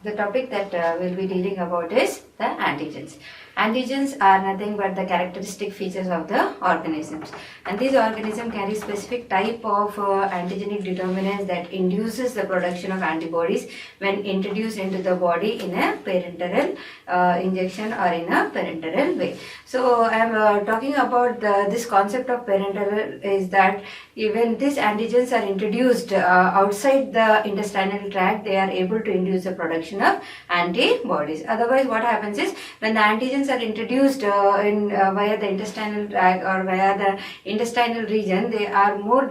The topic that we'll be dealing about is the antigens. Antigens are nothing but the characteristic features of the organisms, and these organisms carry specific type of antigenic determinants that induces the production of antibodies when introduced into the body in a parenteral injection or in a parenteral way. So I am talking about this concept of parenteral is that when these antigens are introduced outside the intestinal tract, they are able to induce the production of antibodies. Otherwise, what happens is when the antigens are introduced via the intestinal tract or via the intestinal region, they are more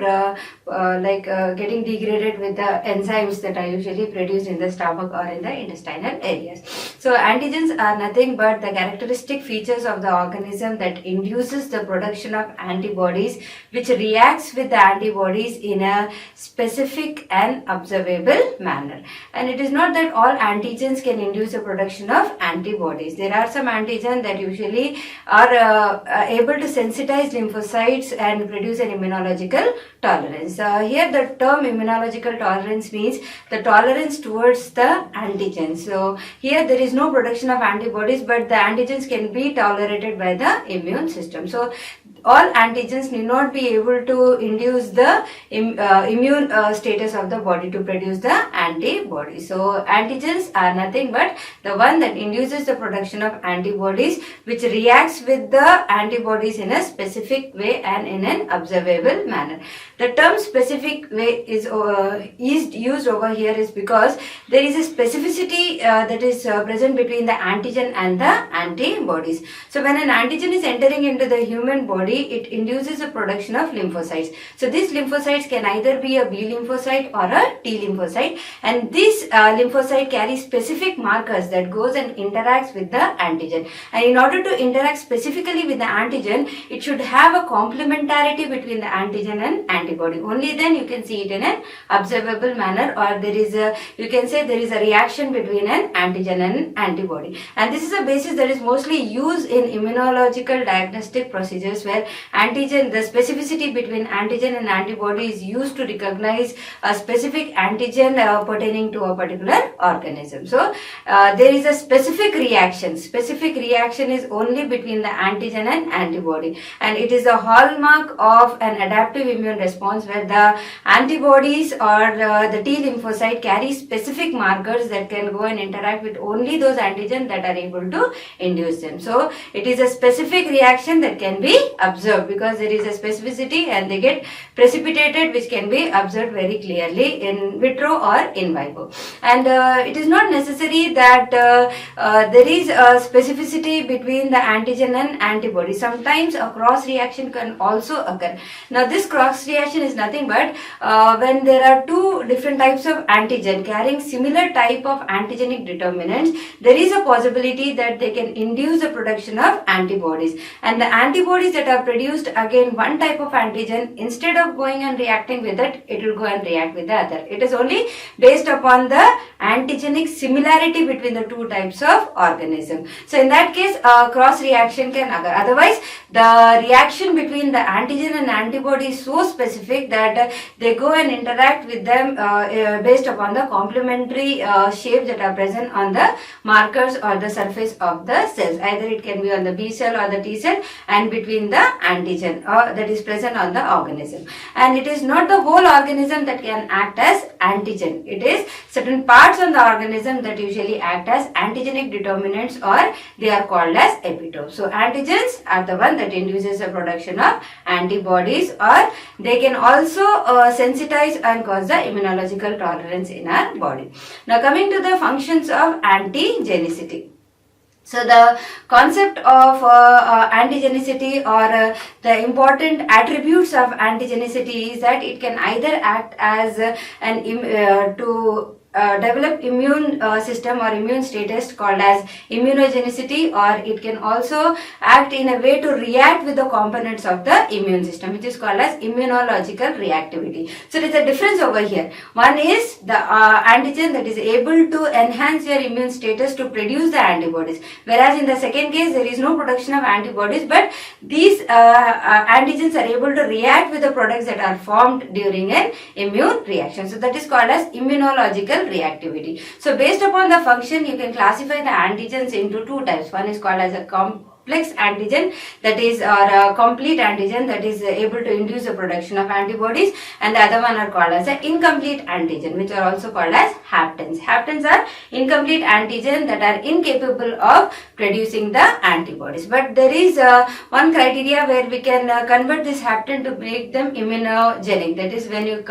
getting degraded with the enzymes that are usually produced in the stomach or in the intestinal areas. So antigens are nothing but the characteristic features of the organism that induces the production of antibodies, which reacts with the antibodies in a specific and observable manner. And it is not that all antigens can induce the production of antibodies. There are some antigens that usually are able to sensitize lymphocytes and produce an immunological tolerance. Here the term immunological tolerance means the tolerance towards the antigens. So here there is no production of antibodies, but the antigens can be tolerated by the immune system. So all antigens need not be able to induce the immune status of the body to produce the antibodies. So antigens are nothing but the one that induces the production of antibodies, which reacts with the antibodies in a specific way and in an observable manner. The term specific way is used over here is because there is a specificity that is present between the antigen and the antibodies. So when an antigen is entering into the human body, it induces a production of lymphocytes. So these lymphocytes can either be a B lymphocyte or a T lymphocyte, and this lymphocyte carries specific markers that goes and interacts with the antigen. And in order to interact specifically with the antigen, it should have a complementarity between the antigen and antibody. Only then you can see it in an observable manner, or you can say there is a reaction between an antigen and antibody. And this is a basis that is mostly used in immunological diagnostic procedures, where the specificity between antigen and antibody is used to recognize a specific antigen pertaining to a particular organism. So there is a specific reaction. Specific reaction is only between the antigen and antibody, and it is a hallmark of an adaptive immune response where the antibodies or the T lymphocyte carry specific markers that can go and interact with only those antigens that are able to induce them. So it is a specific reaction that can be observed because there is a specificity and they get precipitated, which can be observed very clearly in vitro or in vivo. And it is not necessary that there is a specificity between the antigen and antibody. Sometimes a cross reaction can also occur. Now this cross reaction is nothing but when there are two different types of antigen carrying similar type of antigenic determinants, there is a possibility that they can induce the production of antibodies. And the antibodies that are produced, again one type of antigen, instead of going and reacting with it, it will go and react with the other. It is only based upon the antigenic similarity between the two types of organism. So in that case, a cross reaction can occur. Otherwise, the reaction between the antigen and antibody is so specific that they go and interact with them based upon the complementary shapes that are present on the markers or the surface of the cells. Either it can be on the B cell or the T cell and between the antigen that is present on the organism. And it is not the whole organism that can act as antigen. It is certain parts on the organism that usually act as antigenic determinants, or they are called as epitopes. So antigens are the one that induces the production of antibodies, or they can also sensitize and cause the immunological tolerance in our body. Now coming to the functions of antigenicity. So the concept of antigenicity or the important attributes of antigenicity is that it can either act as develop immune system or immune status called as immunogenicity, or it can also act in a way to react with the components of the immune system, which is called as immunological reactivity. So there is a difference over here. One is the antigen that is able to enhance your immune status to produce the antibodies, whereas in the second case there is no production of antibodies, but these antigens are able to react with the products that are formed during an immune reaction. So that is called as immunological reactivity. So based upon the function, you can classify the antigens into two types. One is called as a complex antigen, that is, or a complete antigen, that is able to induce the production of antibodies, and the other one are called as an incomplete antigen, which are also called as haptens. Haptens are incomplete antigen that are incapable of producing the antibodies. But there is one criteria where we can convert this hapten to make them immunogenic. That is, when you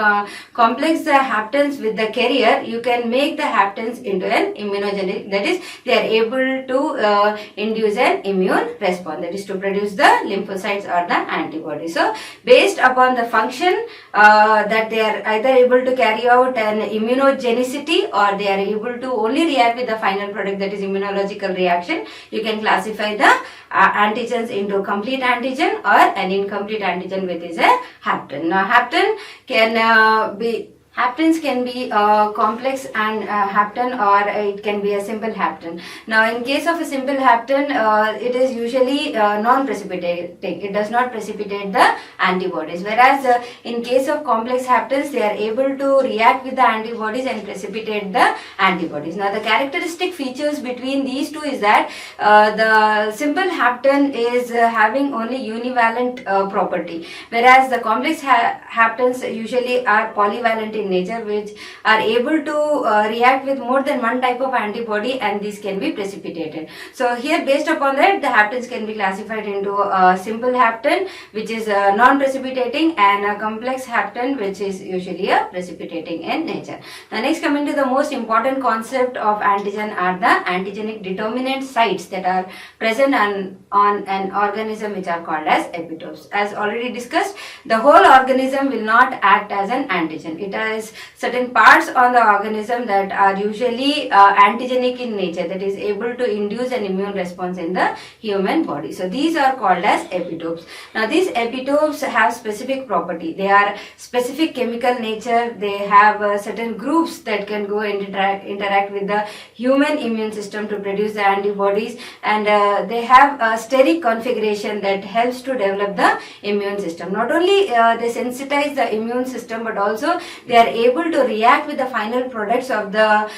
complex the haptens with the carrier, you can make the haptens into an immunogenic. That is, they are able to induce an immune response, that is to produce the lymphocytes or the antibodies. So based upon the function, that they are either able to carry out an immunogenicity, or they are able to only react with the final product, that is immunological reaction, you can classify the antigens into complete antigen or an incomplete antigen, which is a hapten. Now haptens can be complex and hapten, or it can be a simple hapten. Now in case of a simple hapten, it is usually non-precipitating. It does not precipitate the antibodies, whereas in case of complex haptens, they are able to react with the antibodies and precipitate the antibodies. Now the characteristic features between these two is that the simple hapten is having only univalent property, whereas the complex haptens usually are polyvalent in nature, which are able to react with more than one type of antibody, and these can be precipitated. So here, based upon that, the haptens can be classified into a simple hapten, which is non-precipitating, and a complex hapten, which is usually a precipitating in nature. Now next, coming to the most important concept of antigen are the antigenic determinant sites that are present on an organism, which are called as epitopes. As already discussed, the whole organism will not act as an antigen. It has certain parts on the organism that are usually antigenic in nature, that is able to induce an immune response in the human body. So these are called as epitopes. Now these epitopes have specific property. They are specific chemical nature. They have certain groups that can go and interact with the human immune system to produce the antibodies, and they have a steric configuration that helps to develop the immune system. Not only they sensitize the immune system, but also they are able to react with the final products of the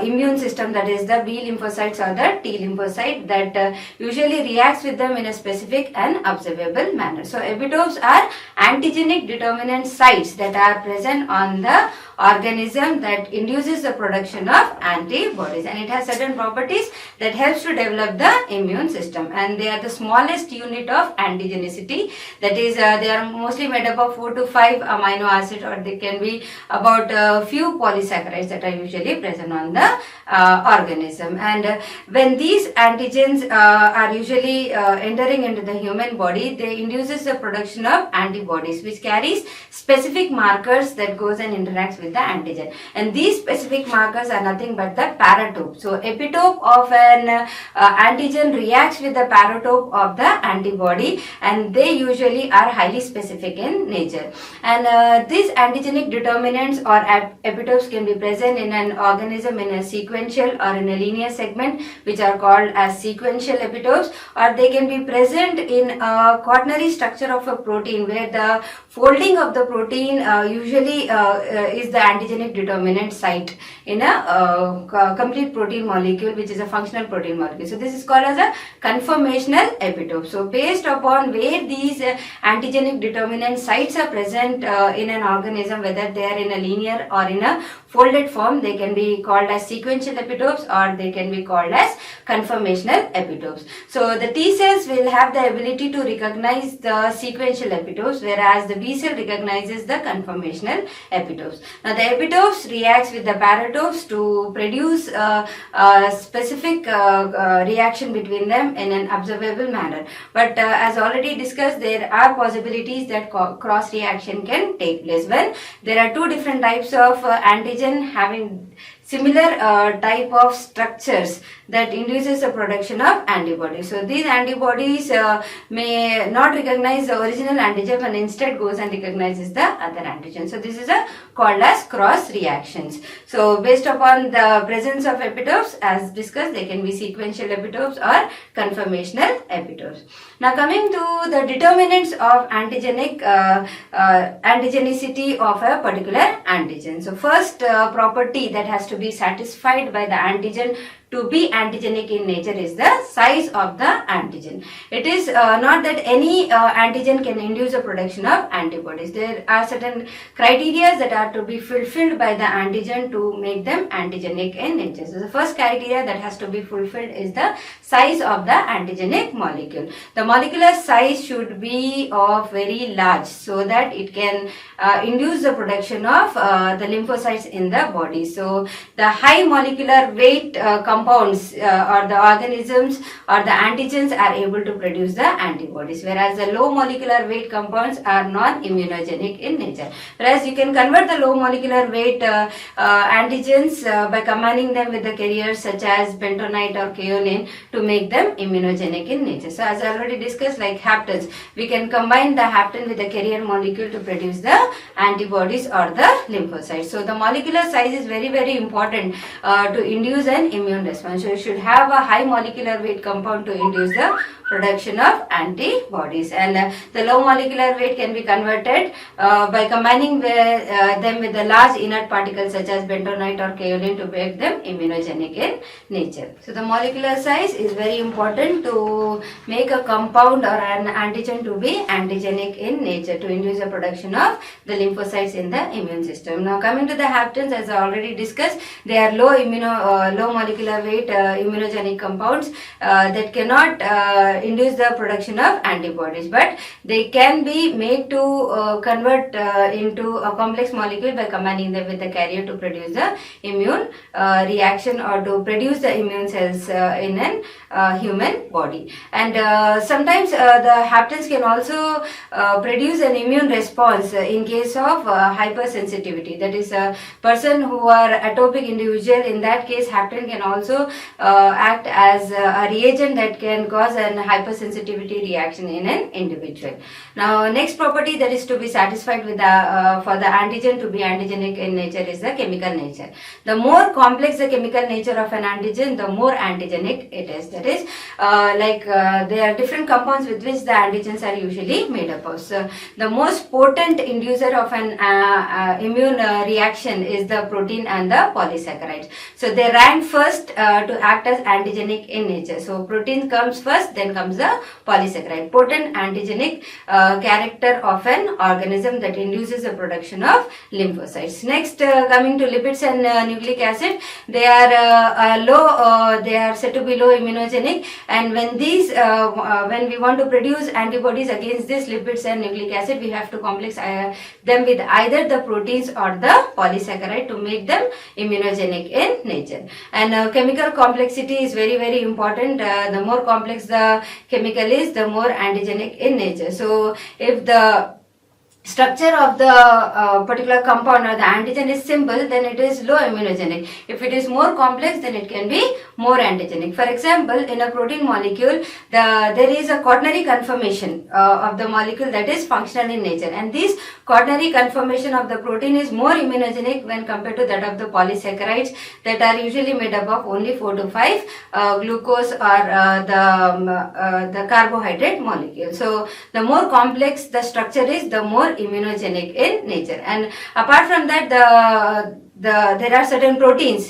immune system, that is the B lymphocytes or the T lymphocyte, that usually reacts with them in a specific and observable manner. So epitopes are antigenic determinant sites that are present on the organism that induces the production of antibodies, and it has certain properties that helps to develop the immune system, and they are the smallest unit of antigenicity. That is, they are mostly made up of 4 to 5 amino acids, or they can be about a few polysaccharides that are usually present on the organism. And when these antigens are usually entering into the human body, they induces the production of antibodies, which carries specific markers that goes and interacts with the antigen, and these specific markers are nothing but the paratope. So epitope of an antigen reacts with the paratope of the antibody, and they usually are highly specific in nature. And these antigenic determinants or epitopes can be present in an organism in a sequential or in a linear segment, which are called as sequential epitopes, or they can be present in a quaternary structure of a protein, where the folding of the protein usually is the antigenic determinant site in a complete protein molecule, which is a functional protein molecule. So this is called as a conformational epitope. So based upon where these antigenic determinant sites are present in an organism, whether they are in a linear or in a folded form, they can be called as sequential epitopes, or they can be called as conformational epitopes. So the T cells will have the ability to recognize the sequential epitopes, whereas the B cell recognizes the conformational epitopes. Now the epitopes reacts with the paratopes to produce a specific reaction between them in an observable manner. But as already discussed, there are possibilities that cross reaction can take place when there are two different types of antigen having similar type of structures that induces the production of antibodies. So these antibodies may not recognize the original antigen, and instead goes and recognizes the other antigen. So this is called as cross reactions. So based upon the presence of epitopes, as discussed, they can be sequential epitopes or conformational epitopes. Now coming to the determinants of antigenicity of a particular antigen. So first property that has to to be satisfied by the antigen to be antigenic in nature is the size of the antigen. It is not that any antigen can induce a production of antibodies. There are certain criteria that are to be fulfilled by the antigen to make them antigenic in nature. So the first criteria that has to be fulfilled is the size of the antigenic molecule. The molecular size should be of very large so that it can induce the production of the lymphocytes in the body. So the high molecular weight compounds or the organisms or the antigens are able to produce the antibodies, whereas the low molecular weight compounds are non-immunogenic in nature. Whereas you can convert the low molecular weight antigens by combining them with the carriers such as bentonite or kaolin to make them immunogenic in nature. So as I already discussed, like haptens, we can combine the hapten with the carrier molecule to produce the antibodies or the lymphocytes. So the molecular size is very, very important to induce an immune response. So you should have a high molecular weight compound to induce the production of antibodies, and the low molecular weight can be converted by combining them with the large inert particles such as bentonite or kaolin to make them immunogenic in nature. So the molecular size is very important to make a compound or an antigen to be antigenic in nature to induce the production of the lymphocytes in the immune system. Now coming to the haptens, as I already discussed, they are low molecular weight immunogenic compounds that cannot induce the production of antibodies, but they can be made to convert into a complex molecule by combining them with the carrier to produce the immune reaction or to produce the immune cells in an human body. And sometimes the haptens can also produce an immune response in case of hypersensitivity. That is, a person who are atopic individual, in that case hapten can also act as a reagent that can cause an hypersensitivity reaction in an individual. Now next property that is to be satisfied with the for the antigen to be antigenic in nature is the chemical nature. The more complex the chemical nature of an antigen, the more antigenic it is. That is, there are different compounds with which the antigens are usually made up of. So the most potent inducer of an immune reaction is the protein and the polysaccharides. So they rank first to act as antigenic in nature. So protein comes first, then comes the polysaccharide. Potent antigenic character of an organism that induces the production of lymphocytes. Next, coming to lipids and nucleic acid, they are said to be low immunogenic, and when we want to produce antibodies against these lipids and nucleic acid, we have to complex them with either the proteins or the polysaccharide to make them immunogenic in nature. And chemical complexity is very, very important. The more complex the chemical is, the more antigenic in nature. So if the structure of the particular compound or the antigen is simple, then it is low immunogenic. If it is more complex, then it can be more antigenic. For example, in a protein molecule, there is a quaternary conformation of the molecule that is functional in nature, and this quaternary conformation of the protein is more immunogenic when compared to that of the polysaccharides that are usually made up of only 4 to 5 glucose or the carbohydrate molecule. So the more complex the structure is, the more immunogenic in nature. And apart from that, there are certain proteins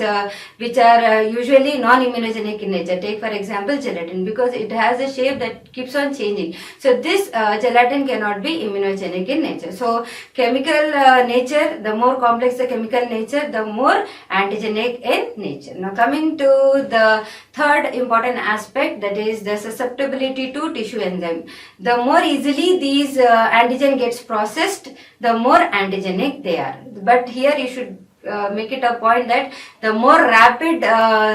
which are usually non-immunogenic in nature. Take for example gelatin, because it has a shape that keeps on changing. So this gelatin cannot be immunogenic in nature. So chemical nature, the more complex the chemical nature, the more antigenic in nature. Now coming to the third important aspect, that is the susceptibility to tissue enzyme. The more easily these antigen gets processed, the more antigenic they are. But here you should make it a point that the more rapid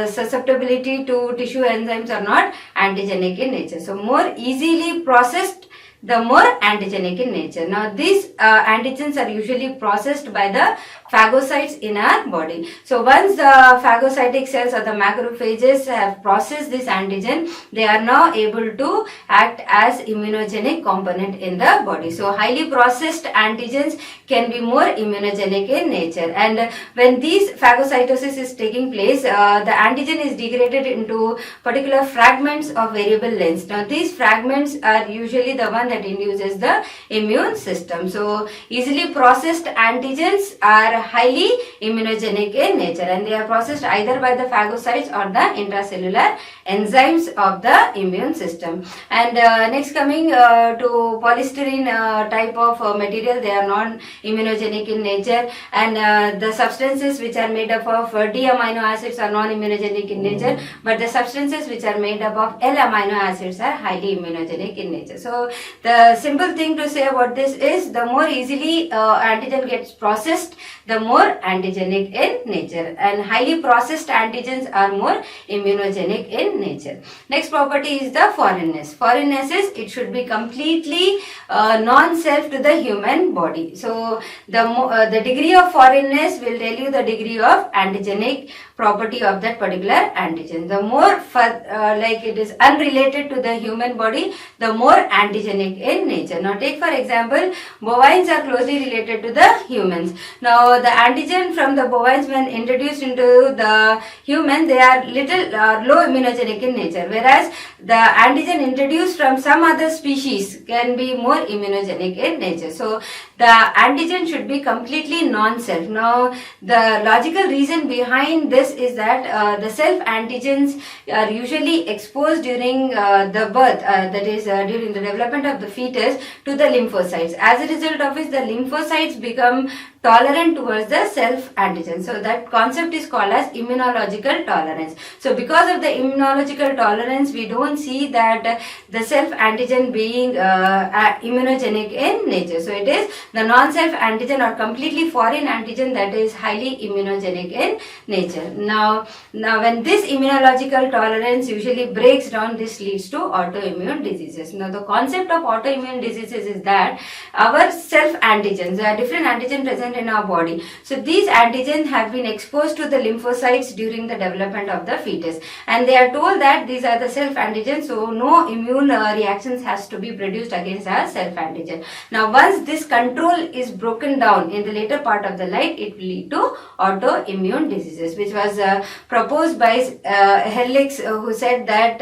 susceptibility to tissue enzymes are not antigenic in nature. So more easily processed, the more antigenic in nature. Now these antigens are usually processed by the phagocytes in our body. So once the phagocytic cells or the macrophages have processed this antigen, they are now able to act as immunogenic component in the body. So highly processed antigens can be more immunogenic in nature, and when these phagocytosis is taking place, the antigen is degraded into particular fragments of variable lengths. Now these fragments are usually the one that induces the immune system. So easily processed antigens are highly immunogenic in nature, and they are processed either by the phagocytes or the intracellular enzymes of the immune system. And next, coming to polystyrene type of material, they are non-immunogenic in nature, and the substances which are made up of D amino acids are non-immunogenic in nature, but the substances which are made up of L amino acids are highly immunogenic in nature. So the simple thing to say about this is, the more easily antigen gets processed, the more antigenic in nature, and highly processed antigens are more immunogenic in nature. Next property is the foreignness. Foreignness is, it should be completely non-self to the human body. So the degree of foreignness will tell you the degree of antigenic property of that particular antigen. The more like it is unrelated to the human body, the more antigenic in nature. Now take for example, bovines are closely related to the humans. Now the antigen from the bovines, when introduced into the human, they are little low immunogenic in nature, whereas the antigen introduced from some other species can be more immunogenic in nature. So the antigen should be completely non-self. Now the logical reason behind this is that the self antigens are usually exposed during the birth, that is during the development of the fetus, to the lymphocytes. As a result of which, the lymphocytes become tolerant towards the self antigen. So that concept is called as immunological tolerance. So because of the immunological tolerance, we don't see that the self antigen being immunogenic in nature. So it is the non-self antigen or completely foreign antigen that is highly immunogenic in nature. Now when this immunological tolerance usually breaks down, this leads to autoimmune diseases. Now the concept of autoimmune diseases is that our self antigens, there are different antigens present in our body. So these antigens have been exposed to the lymphocytes during the development of the fetus, and they are told that these are the self antigens, so no immune reactions has to be produced against our self antigen. Now once this control is broken down in the later part of the life, it will lead to autoimmune diseases, which was proposed by Herlix, who said that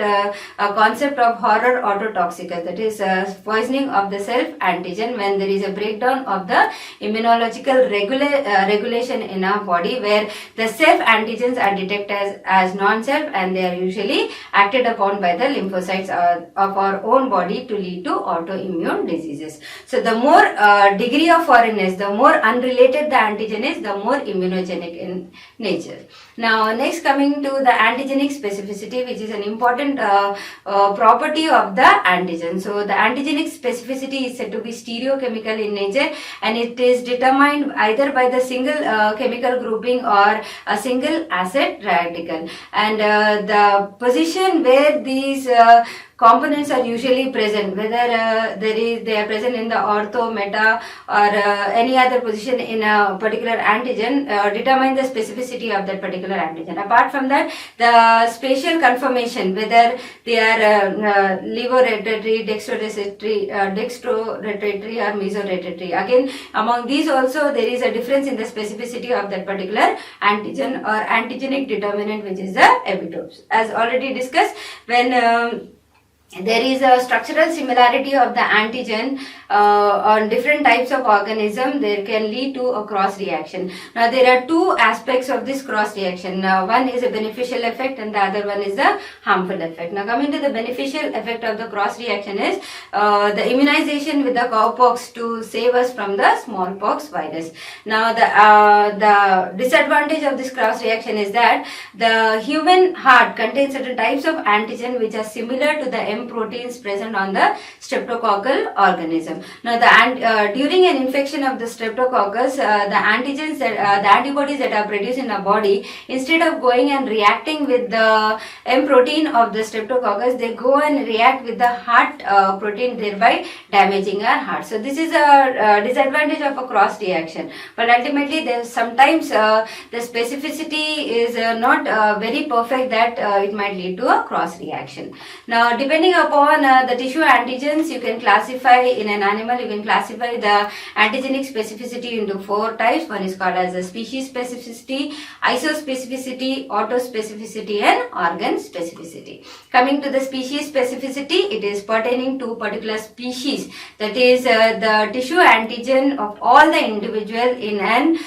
a concept of horror autotoxicus, that is poisoning of the self antigen, when there is a breakdown of the immunological regulation in our body, where the self antigens are detected as non-self, and they are usually acted upon by the lymphocytes of our own body to lead to autoimmune diseases. So the more degree of foreignness, the more unrelated the antigen is, the more immunogenic in nature. Now next, coming to the antigenic specificity, which is an important property of the antigen. So the antigenic specificity is said to be stereochemical in nature, and it is determined either by the single chemical grouping or a single acid radical, and the position where these components are usually present, whether they are present in the ortho, meta, or any other position in a particular antigen, determine the specificity of that particular antigen. Apart from that, the spatial conformation, whether they are levorotatory, dextrorotatory or mesorotatory. Again, among these also there is a difference in the specificity of that particular antigen or antigenic determinant, which is the epitopes. As already discussed, when there is a structural similarity of the antigen on different types of organism, there can lead to a cross reaction. Now there are two aspects of this cross reaction. One is a beneficial effect and the other one is the harmful effect. Now coming to the beneficial effect of the cross reaction is the immunization with the cowpox to save us from the smallpox virus. Now the disadvantage of this cross reaction is that the human heart contains certain types of antigen which are similar to the M proteins present on the streptococcal organism. Now during an infection of the streptococcus, the antigens that the antibodies that are produced in our body, instead of going and reacting with the M protein of the streptococcus, they go and react with the heart protein, thereby damaging our heart. So this is a disadvantage of a cross reaction. But ultimately, there's sometimes the specificity is not very perfect, that it might lead to a cross reaction. Now depending depending upon the tissue antigens, you can classify in an animal, you can classify the antigenic specificity into 4 types. One is called as the species specificity, isospecificity, autospecificity and organ specificity. Coming to the species specificity, it is pertaining to particular species, that is the tissue antigen of all the individual in an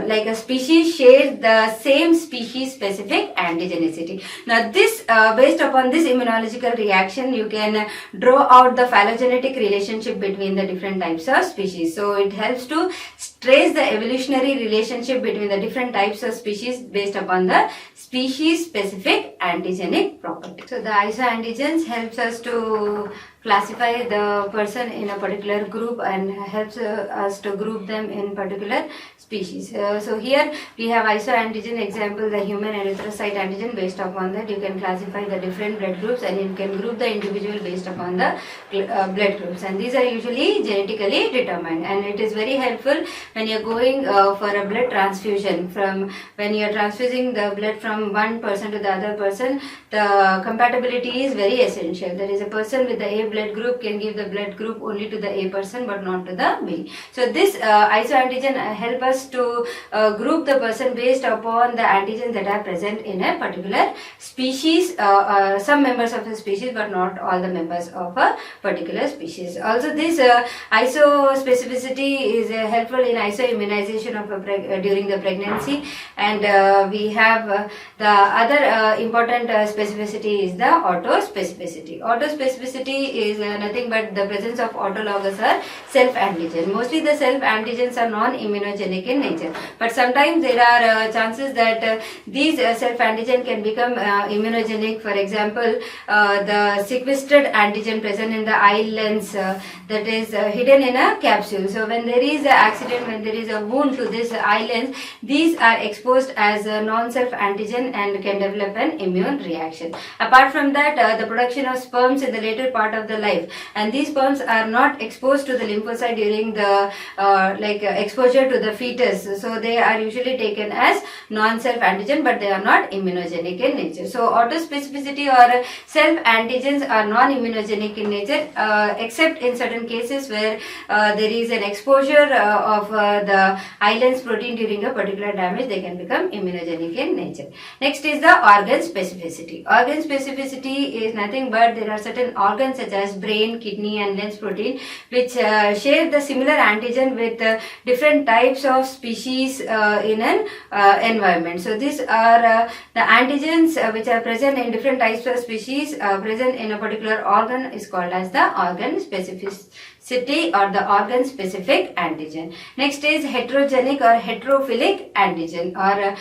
like a species shares the same species specific antigenicity. Now this based upon this immunological reaction, you can draw out the phylogenetic relationship between the different types of species. So it helps to trace the evolutionary relationship between the different types of species based upon the species specific antigenic property. So the isoantigens helps us to classify the person in a particular group and helps us to group them in particular species. So here we have isoantigen example, the human erythrocyte antigen. Based upon that, you can classify the different blood groups and you can group the individual based upon the blood groups, and these are usually genetically determined, and it is very helpful when you are going for a blood transfusion. From when you are transfusing the blood from one person to the other person, the compatibility is very essential. There is a person with the A blood group can give the blood group only to the A person but not to the B. So this isoantigen help us to group the person based upon the antigens that are present in a particular species, some members of a species but not all the members of a particular species. Also this isospecificity is helpful in isoimmunization of during the pregnancy, and we have the other important specificity is the autospecificity. Autospecificity is nothing but the presence of autologous or self-antigen. Mostly the self-antigens are non-immunogenic in nature, but sometimes there are chances that these self-antigen can become immunogenic. For example, the sequestered antigen present in the eye lens that is hidden in a capsule. So when there is an accident, when there is a wound to this eye lens, these are exposed as a non-self antigen and can develop an immune reaction. Apart from that, the production of sperms in the later part of the life, and these sperms are not exposed to the lymphocyte during the exposure to the fetus, so they are usually taken as non-self antigen but they are not immunogenic in nature. So autospecificity or self antigens are non-immunogenic in nature, except in certain cases where there is an exposure of the eye lens protein during a particular damage, they can become immunogenic in nature. Next is the organ specificity. Organ specificity is nothing but there are certain organs such as brain, kidney and lens protein which share the similar antigen with different types of species in an environment. So these are the antigens which are present in different types of species present in a particular organ is called as the organ specificity or the organ specific antigen. Next is heterogenic or heterophilic antigen or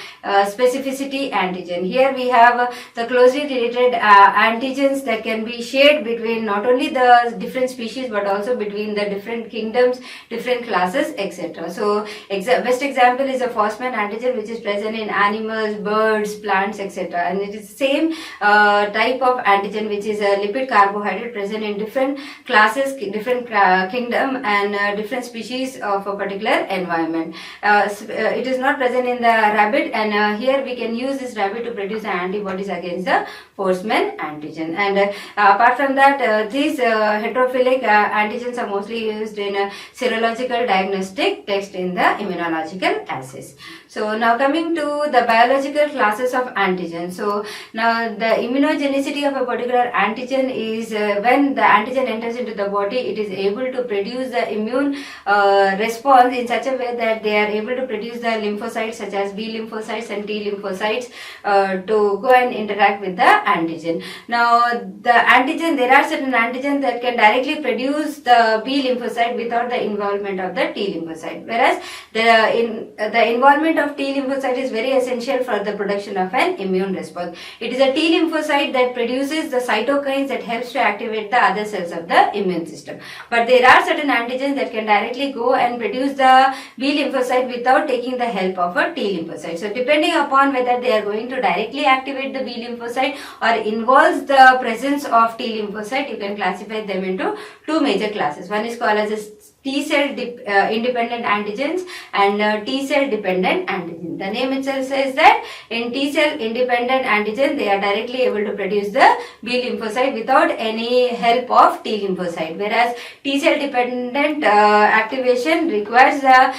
specificity antigen. Here we have the closely related antigens that can be shared between not only the different species but also between the different kingdoms, different classes, etc. So best example is a Fosman antigen which is present in animals, birds, plants, etc. And it is the same type of antigen which is a lipid carbohydrate present in different classes, different kingdom and different species of a particular environment. It is not present in the rabbit, and here we can use this rabbit to produce the antibodies against the Fosman antigen. And apart from that, these heterophilic antigens are mostly used in serological diagnostic tests in the immunological assays. So now coming to the biological classes of antigens. So now the immunogenicity of a particular antigen is when the antigen enters into the body, it is able to produce the immune response in such a way that they are able to produce the lymphocytes such as B lymphocytes and T lymphocytes to go and interact with the antigen. Now the antigen, there are certain antigens that can directly produce the B lymphocyte without the involvement of the T lymphocyte, whereas the involvement of T lymphocyte is very essential for the production of an immune response. It is a T lymphocyte that produces the cytokines that helps to activate the other cells of the immune system. But there are certain antigens that can directly go and produce the B lymphocyte without taking the help of a T lymphocyte. So depending upon whether they are going to directly activate the B lymphocyte or involves the presence of T lymphocyte, you can classify them into two major classes. One is called as a T-cell independent antigens and T-cell dependent antigen. The name itself says that in T-cell independent antigen, they are directly able to produce the B lymphocyte without any help of T lymphocyte, whereas T-cell dependent activation requires the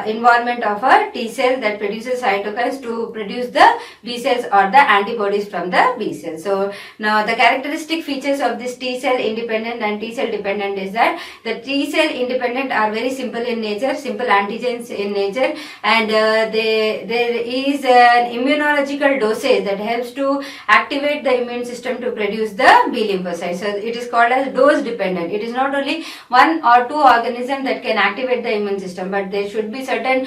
involvement of a T-cell that produces cytokines to produce the B cells or the antibodies from the B cells. So now the characteristic features of this T-cell independent and T-cell dependent is that the T-cell independent are very simple in nature, simple antigens in nature, and there is an immunological dosage that helps to activate the immune system to produce the B lymphocytes. So it is called as dose dependent. It is not only one or two organisms that can activate the immune system, but there should be certain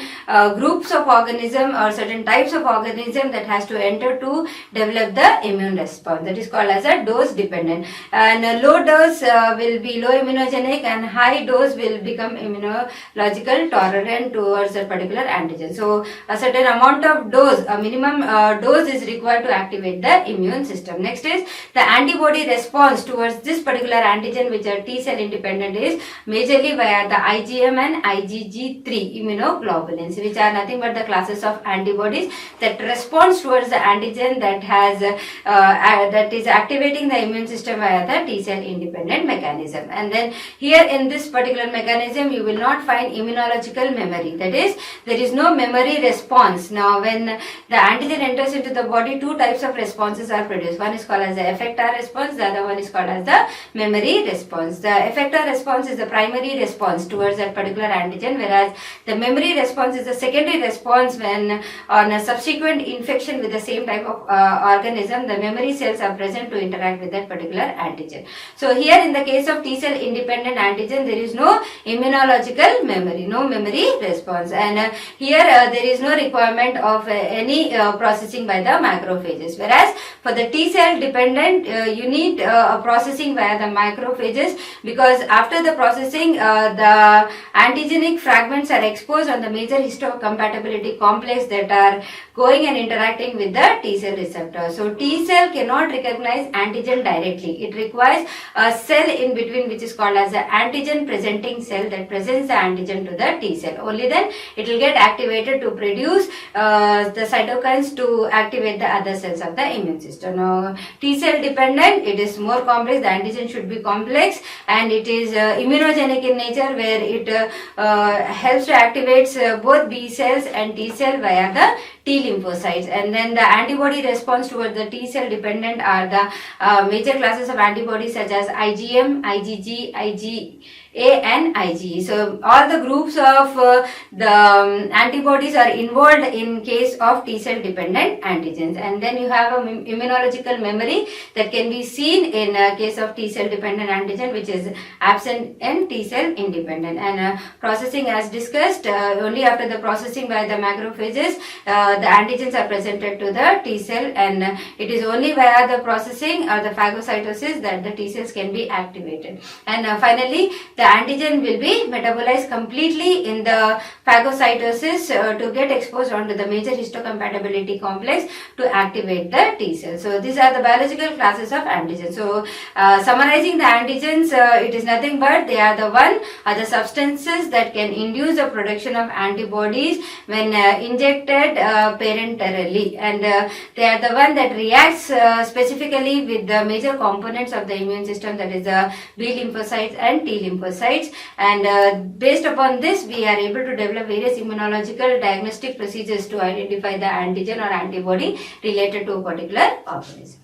groups of organism or certain types of organism that has to enter to develop the immune response. That is called as a dose dependent. And low dose will be low immunogenic, and high dose will become immunological tolerant towards a particular antigen. So a certain amount of dose, a minimum dose is required to activate the immune system. Next is the antibody response towards this particular antigen, which are T-cell independent, is majorly via the IgM and IgG3 immunoglobulins, which are nothing but the classes of antibodies that responds towards the antigen that has that is activating the immune system via the T-cell independent mechanism. And then here in this particular mechanism, you will not find immunological memory. That is, there is no memory response. Now, when the antigen enters into the body, two types of responses are produced. One is called as the effector response, the other one is called as the memory response. The effector response is the primary response towards that particular antigen, whereas the memory response is the secondary response when on a subsequent infection with the same type of organism, the memory cells are present to interact with that particular antigen. So here in the case of T-cell independent antigen, there is no immunological memory, no memory response, and here there is no requirement of any processing by the macrophages, whereas for the T-cell dependent you need processing via the macrophages, because after the processing the antigenic fragments are exposed on the major histocompatibility complex that are going and interacting with the T-cell receptor. So T-cell cannot recognize antigen directly. It requires a cell in between, which is called as an antigen presenting cell that presents the antigen to the T-cell. Only then it will get activated to produce the cytokines to activate the other cells of the immune system. Now, T-cell dependent, it is more complex. The antigen should be complex, and it is immunogenic in nature, where it helps to activate both B cells and T cell via the T lymphocytes. And then the antibody response towards the T cell dependent are the major classes of antibodies such as IgM, IgG, IgA and IgE. So all the groups of the antibodies are involved in case of T cell dependent antigens. And then you have a immunological memory that can be seen in case of T cell dependent antigen, which is absent in T cell independent. And processing, as discussed, only after the processing by the macrophages the antigens are presented to the T cell, and it is only via the processing or the phagocytosis that the T cells can be activated. And finally, the antigen will be metabolized completely in the phagocytosis to get exposed onto the major histocompatibility complex to activate the T cell. So these are the biological classes of antigens. So summarizing the antigens, it is nothing but they are the substances that can induce the production of antibodies when injected parenterally, and they are the one that reacts specifically with the major components of the immune system, that is the B lymphocytes and T lymphocytes. And based upon this, we are able to develop various immunological diagnostic procedures to identify the antigen or antibody related to a particular organism.